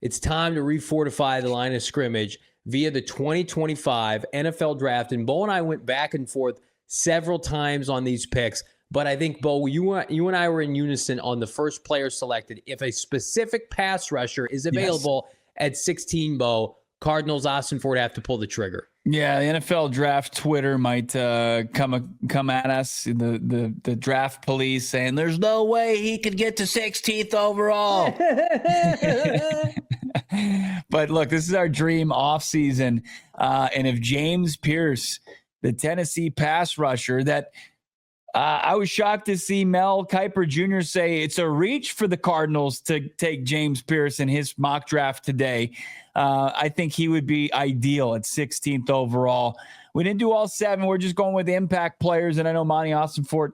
It's time to refortify the line of scrimmage via the 2025 NFL Draft. And Bo and I went back and forth several times on these picks. But I think, Bo, you and I were in unison on the first player selected. If a specific pass rusher is available at 16, Bo, Cardinals, Austin Ford have to pull the trigger. Yeah, the NFL Draft Twitter might come at us, the draft police, saying there's no way he could get to 16th overall. But look, this is our dream offseason. And if James Pierce, the Tennessee pass rusher that I was shocked to see Mel Kiper Jr. say it's a reach for the Cardinals to take James Pierce in his mock draft today. I think he would be ideal at 16th overall. We didn't do all 7. We're just going with impact players. And I know Monty Austin-Fort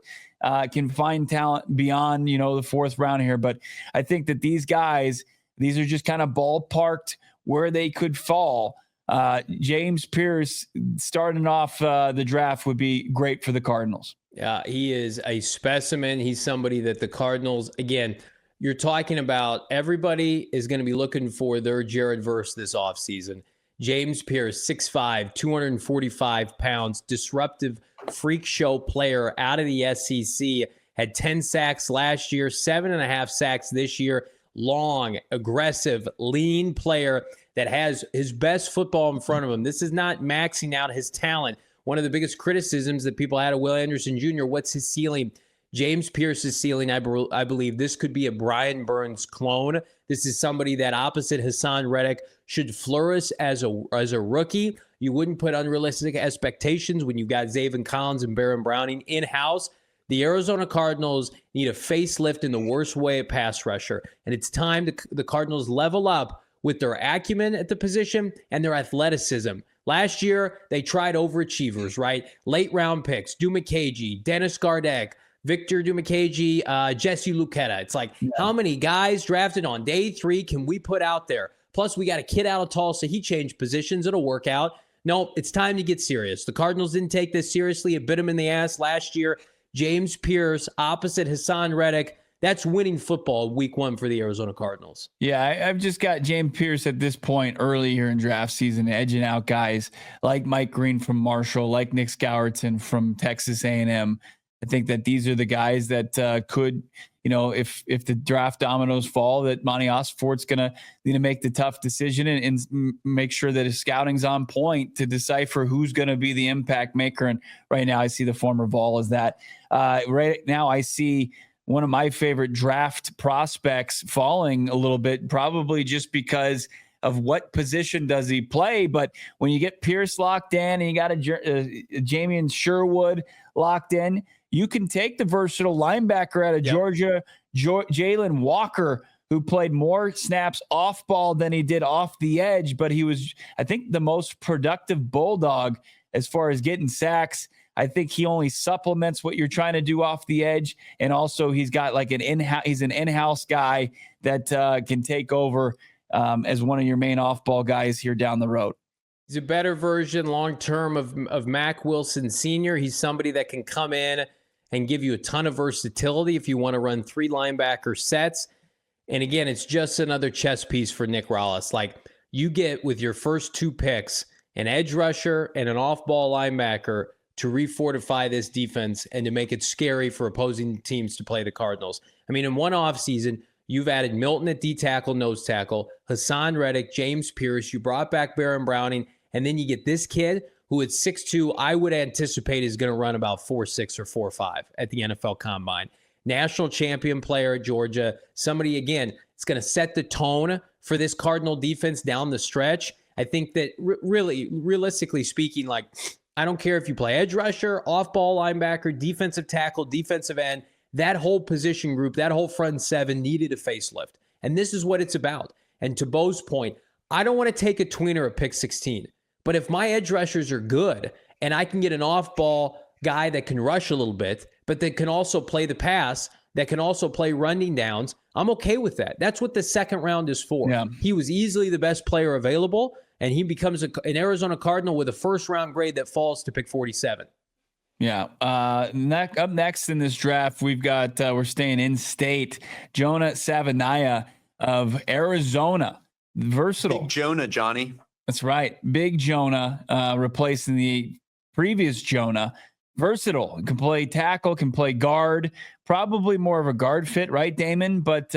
can find talent beyond, the 4th round here. But I think that these guys, these are just kind of ballparked where they could fall. James Pierce starting off the draft would be great for the Cardinals. Yeah, he is a specimen. He's somebody that the Cardinals, again, you're talking about everybody is going to be looking for their Jared Verse this offseason. James Pierce, 6'5", 245 pounds, disruptive freak show player out of the SEC, had 10 sacks last year, 7.5 sacks this year. Long, aggressive, lean player that has his best football in front of him. This is not maxing out his talent. One of the biggest criticisms that people had of Will Anderson Jr., what's his ceiling? James Pierce's ceiling, I believe this could be a Brian Burns clone. This is somebody that opposite Hassan Reddick should flourish as a rookie. You wouldn't put unrealistic expectations when you've got Zaven Collins and Baron Browning in-house. The Arizona Cardinals need a facelift in the worst way at pass rusher, and it's time the Cardinals level up with their acumen at the position and their athleticism. Last year, they tried overachievers, right? Late round picks, Dumakaji, Dennis Gardeck, Victor Dumakaji, Jesse Luketa. It's like, how many guys drafted on day 3 can we put out there? Plus, we got a kid out of Tulsa. He changed positions. It'll work out. No, it's time to get serious. The Cardinals didn't take this seriously. It bit him in the ass last year. James Pierce opposite Hassan Reddick. That's winning football week 1 for the Arizona Cardinals. Yeah, I've just got James Pierce at this point early here in draft season, edging out guys like Mike Green from Marshall, like Nick Skowerton from Texas A&M. I think that these are the guys that could, if the draft dominoes fall, that Monty Osfort's going to need to make the tough decision and make sure that his scouting's on point to decipher who's going to be the impact maker. And right now I see the former Vol as that. Right now I see one of my favorite draft prospects falling a little bit, probably just because of what position does he play. But when you get Pierce locked in and you got a Jamian Sherwood locked in, you can take the versatile linebacker out of Georgia, Jaylen Walker, who played more snaps off ball than he did off the edge, but he was, I think, the most productive Bulldog as far as getting sacks. I think he only supplements what you're trying to do off the edge. And also he's got like he's an in-house guy that can take over as one of your main off-ball guys here down the road. He's a better version long-term of Mac Wilson Sr. He's somebody that can come in and give you a ton of versatility if you want to run 3 linebacker sets. And again, it's just another chess piece for Nick Rallis. Like, you get with your first 2 picks, an edge rusher and an off-ball linebacker to refortify this defense and to make it scary for opposing teams to play the Cardinals. I mean, in one offseason, you've added Milton at D-tackle, nose tackle, Hassan Reddick, James Pierce. You brought back Baron Browning, and then you get this kid who at 6'2", I would anticipate is going to run about 4'6" or 4'5" at the NFL Combine. National champion player at Georgia. Somebody, again, it's going to set the tone for this Cardinal defense down the stretch. I think that really, realistically speaking, like, I don't care if you play edge rusher, off-ball linebacker, defensive tackle, defensive end, that whole position group, that whole front 7 needed a facelift. And this is what it's about. And to Bo's point, I don't want to take a tweener at pick 16. But if my edge rushers are good and I can get an off-ball guy that can rush a little bit, but that can also play the pass, that can also play running downs, I'm okay with that. That's what the second round is for. Yeah. He was easily the best player available, and he becomes an Arizona Cardinal with a first-round grade that falls to pick 47. Yeah. Up next in this draft, we've got, we're staying in state, Jonah Savanah of Arizona. Versatile. Big Jonah, Johnny. That's right. Big Jonah, replacing the previous Jonah. Versatile. Can play tackle, can play guard. Probably more of a guard fit, right, Damon? But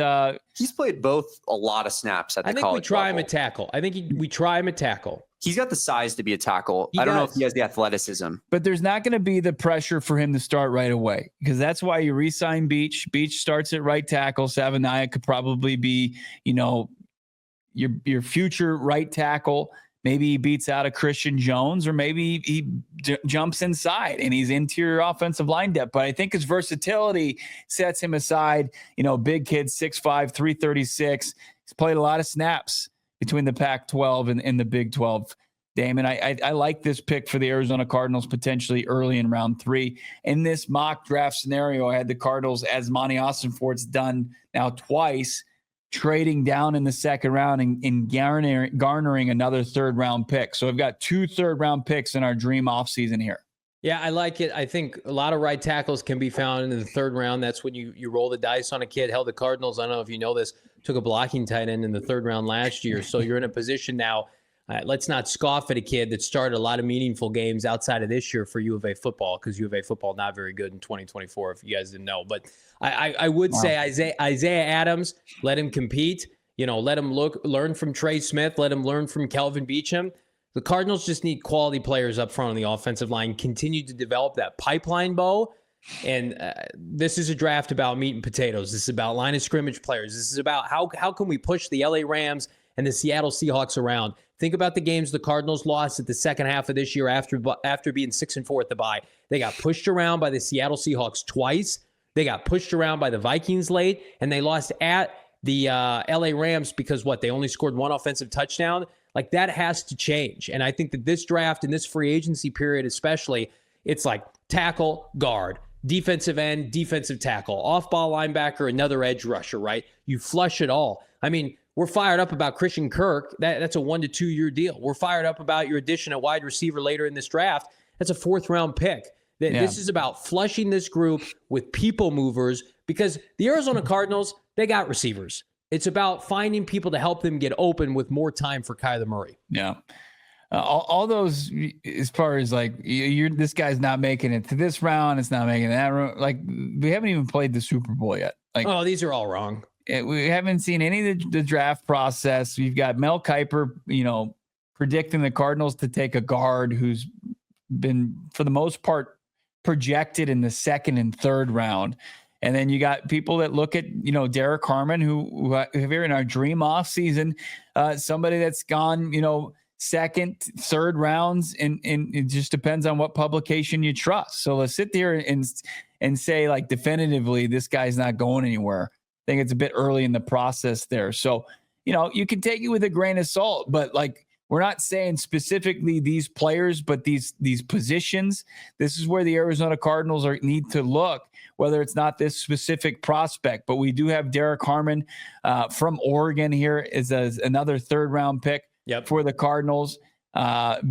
he's played both a lot of snaps at the college level. I think we try him at tackle. I think we try him at tackle. He's got the size to be a tackle. I don't know if he has the athleticism. But there's not going to be the pressure for him to start right away, because that's why you re-sign Beach. Beach starts at right tackle. Savanah could probably be, your future right tackle. Maybe he beats out a Christian Jones, or maybe he jumps inside and he's interior offensive line depth. But I think his versatility sets him aside. Big kid, 6'5", 336. He's played a lot of snaps between the Pac-12 and the Big 12. Damon, I like this pick for the Arizona Cardinals potentially early in round 3. In this mock draft scenario, I had the Cardinals, as Monty Austinford's done now twice, trading down in the second round and garnering another third-round pick. So I've got 2 third-round picks in our dream offseason here. Yeah, I like it. I think a lot of right tackles can be found in the third round. That's when you roll the dice on a kid. Hell, the Cardinals, I don't know if you know this, took a blocking tight end in the third round last year. So you're in a position now. Let's not scoff at a kid that started a lot of meaningful games outside of this year for U of A football, because U of A football not very good in 2024, if you guys didn't know. But I would say Isaiah Adams, let him compete. Let him learn from Trey Smith. Let him learn from Kelvin Beachum. The Cardinals just need quality players up front on the offensive line. Continue to develop that pipeline, Bo. And this is a draft about meat and potatoes. This is about line of scrimmage players. This is about how can we push the LA Rams and the Seattle Seahawks around. Think about the games the Cardinals lost at the second half of this year after being 6-4 at the bye. They got pushed around by the Seattle Seahawks twice. They got pushed around by the Vikings late, and they lost at the LA Rams because they only scored 1 offensive touchdown. Like, that has to change. And I think that this draft and this free agency period especially, it's like tackle, guard, defensive end, defensive tackle, off-ball linebacker, another edge rusher, right? You flush it all. I mean, we're fired up about Christian Kirk. That's a 1 to 2 year deal. We're fired up about your addition at wide receiver later in this draft. That's a 4th-round pick. This is about flushing this group with people movers, because the Arizona Cardinals, they got receivers. It's about finding people to help them get open with more time for Kyler Murray. Yeah. All those, as far as this guy's not making it to this round, it's not making that round. Like, we haven't even played the Super Bowl yet. These are all wrong. We haven't seen any of the draft process. We've got Mel Kiper, predicting the Cardinals to take a guard who's been, for the most part, projected in the 2nd and 3rd round. And then you got people that look at, Derek Harmon, who are in our dream off season, somebody that's gone, 2nd, 3rd rounds, and it just depends on what publication you trust. So let's sit there and say, definitively, this guy's not going anywhere. I think it's a bit early in the process there. So, you can take it with a grain of salt, but we're not saying specifically these players, but these positions. This is where the Arizona Cardinals need to look, whether it's not this specific prospect. But we do have Derek Harmon from Oregon here as another 3rd-round pick for the Cardinals.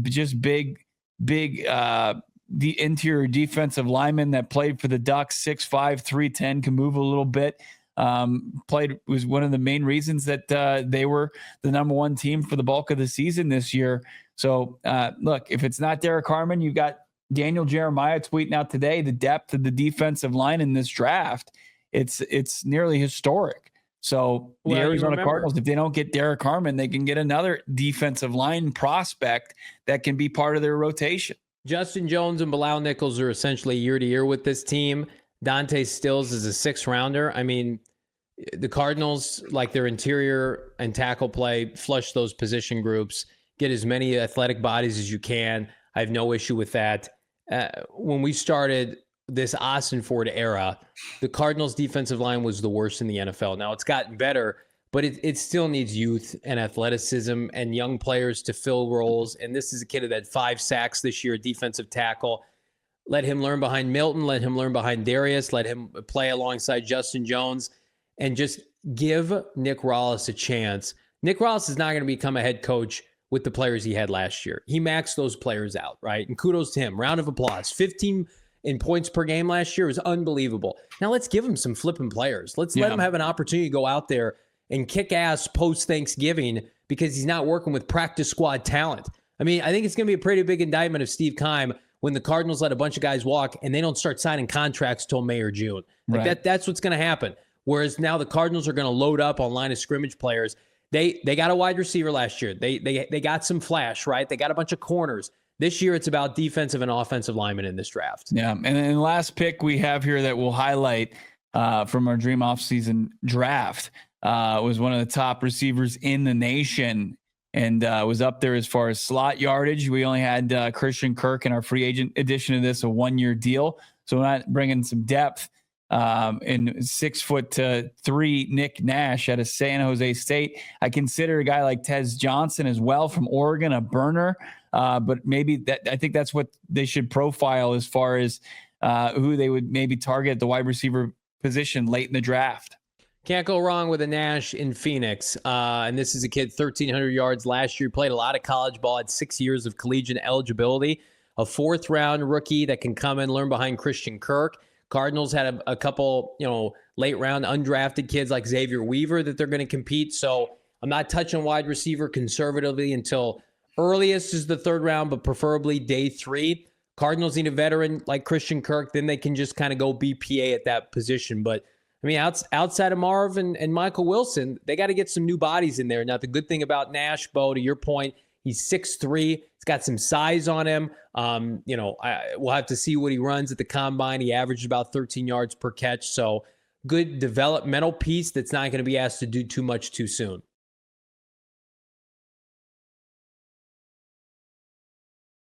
Just big, the interior defensive lineman that played for the Ducks, 6'5", 310, can move a little bit. Was one of the main reasons that they were the number 1 team for the bulk of the season this year. So look, if it's not Derek Harmon, you got Daniel Jeremiah tweeting out today the depth of the defensive line in this draft. It's nearly historic. So the Arizona Cardinals, if they don't get Derek Harmon, they can get another defensive line prospect that can be part of their rotation. Justin Jones and Bilal Nichols are essentially year to year with this team. Dante Stills is a 6th rounder. I mean, the Cardinals, their interior and tackle play, flush those position groups, get as many athletic bodies as you can. I have no issue with that. When we started this Austinford era, the Cardinals defensive line was the worst in the NFL. Now it's gotten better, but it still needs youth and athleticism and young players to fill roles. And this is a kid that had 5 sacks this year, defensive tackle. Let him learn behind Milton. Let him learn behind Darius. Let him play alongside Justin Jones, and just give Nick Rallis a chance. Nick Rallis is not going to become a head coach with the players he had last year. He maxed those players out, right? And kudos to him. Round of applause. 15 in points per game last year was unbelievable. Now let's give him some flipping players. Let's let him have an opportunity to go out there and kick ass post-Thanksgiving, because he's not working with practice squad talent. I mean, I think it's going to be a pretty big indictment of Steve Keim when the Cardinals let a bunch of guys walk and they don't start signing contracts till May or June. Like that's what's going to happen. Whereas now the Cardinals are going to load up on line of scrimmage players. They got a wide receiver last year. They got some flash, right? They got a bunch of corners. This year it's about defensive and offensive linemen in this draft. Yeah, and then the last pick we have here that we'll highlight from our dream offseason draft was one of the top receivers in the nation. And was up there as far as slot yardage. We only had Christian Kirk in our free agent edition of this, a 1-year deal. So we're not bringing some depth in 6'3" Nick Nash out of San Jose State. I consider a guy like Tez Johnson as well from Oregon, a burner. But maybe I think that's what they should profile as far as who they would maybe target at the wide receiver position late in the draft. Can't go wrong with a Nash in Phoenix. And this is a kid, 1,300 yards last year, played a lot of college ball, had 6 years of collegiate eligibility, a 4th-round rookie that can come and learn behind Christian Kirk. Cardinals had a couple, late-round undrafted kids like Xavier Weaver that they're going to compete. So I'm not touching wide receiver conservatively until earliest is the 3rd round, but preferably day 3. Cardinals need a veteran like Christian Kirk. Then they can just kind of go BPA at that position. But I mean, outside of Marv and Michael Wilson, they got to get some new bodies in there. Now, the good thing about Nash, Bo, to your point, he's 6'3". He's got some size on him. We'll have to see what he runs at the combine. He averaged about 13 yards per catch. So good developmental piece that's not going to be asked to do too much too soon.